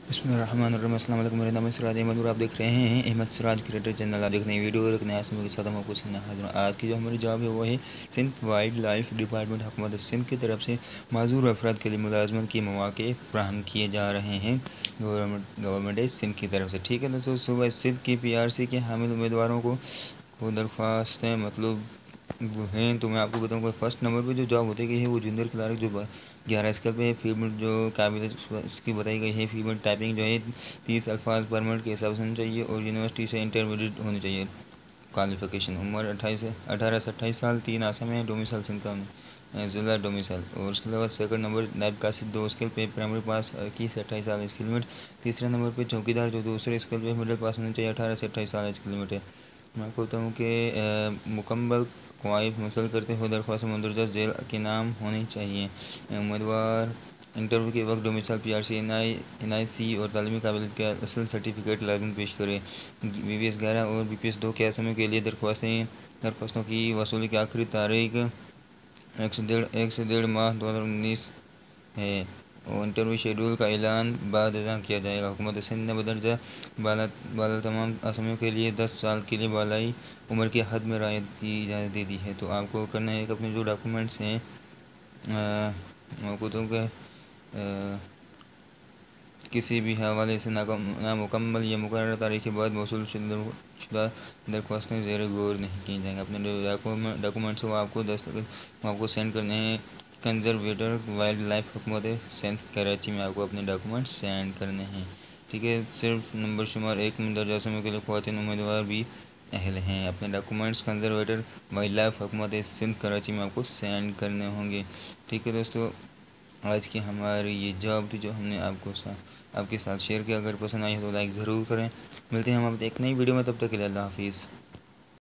बिस्मिल्लाहिर्रहमानिर्रहीम। अस्सलाम वालेकुम। मेरा नाम है सिराज अहमद और आप देख रहे हैं अहमद सिराज क्रिएटर चैनल। आप देख रहे हैं वीडियो और एक नया समय के साथ हम आपको सुनना हाजिर हूं। आज की जो हमारी जॉब है वो है सिंध वाइल्ड लाइफ डिपार्टमेंट हुकूमत सिंध की तरफ से माजूर अफराद के लिए मुलाजमत के मौके फराहम किए जा रहे हैं गवर्नमेंट सिंध की तरफ से। ठीक है दोस्तों, सुबह सिंध की PRC के हामिल उम्मीदवारों को दरख्वास्तें मतलब वो हैं, तो मैं आपको बताऊंगा। फर्स्ट नंबर पे जो जॉब होती है वो जूनियर क्लार्क जो 11 स्केल पे है। फीमेल जो काबिल उसकी बताई गई है, फीमेल टाइपिंग जो है 30 अल्फाज पर मिनट के हिसाब से होनी चाहिए और यूनिवर्सिटी से इंटरमीडिएट होनी चाहिए क्वालिफिकेशन। उम्र 18 से 28 साल। 3 आसम है। डोमिसाइल सिंध का ज़िला डोमिसाइल। और उसके अलावा सेकंड नंबर नायब कासिद 2 स्केल पे प्राइमरी पास 21 से 28 साल एज की लिमिट। तीसरे नंबर पे चौकीदार जो दूसरे स्केल पे मिडिल पास होना चाहिए 18 से 28 साल एज की लिमिट है। मैं आपको बताऊँ कि मुकम्मल कवायद मुसल करते हुए दरख्वास्त मंदरजा झेल के नाम होनी चाहिए। उम्मीदवार इंटरव्यू के वक्त डोमिसाइल PRC NIC और तालीमी काबिलियत का असल सर्टिफिकेट लाजमी पेश करें। BPS 11 और BPS 2 के असमों के लिए दरख्वास्तों की वसूली की आखिरी तारीख 1 से 1.5 माह 2019 है और इंटरव्यू शेड्यूल का ऐलान बाद किया जाएगा। हुकूमत सिंध ने बदरजा बाला तमाम असमियों के लिए 10 साल के लिए बालाई उम्र की हद में रायत की इजाज़त दे दी है। तो आपको करना है कि अपने जो डॉक्यूमेंट्स हैं आपको तो किसी भी हवाले से नामुकम्मल या मुकर्रर तारीख के बाद मौसूल शुदा दरख्वास्तें ज़ेर गौर नहीं की जाएंगी। अपने जो डॉक्यूमेंट्स वो आपको सेंड करने हैं कंजर्वेटर वाइल्ड लाइफ हुकूमत सिंध कराची में। आपको अपने डॉक्यूमेंट्स सेंड करने हैं। ठीक है, सिर्फ नंबर शुमार 1 में दर्जा समय के लिए ख्वातीन उम्मीदवार भी अहल हैं। अपने डॉक्यूमेंट्स कंजर्वेटर वाइल्ड लाइफ हुकूमत सिंध कराची में आपको सेंड करने होंगे। ठीक है दोस्तों, आज की हमारी ये जॉब थी जो हमने आपके साथ शेयर किया। अगर पसंद आई हो तो लाइक ज़रूर करें। मिलते हैं हम अब एक नई वीडियो में, तब तक के लिए अल्लाह हाफिज़।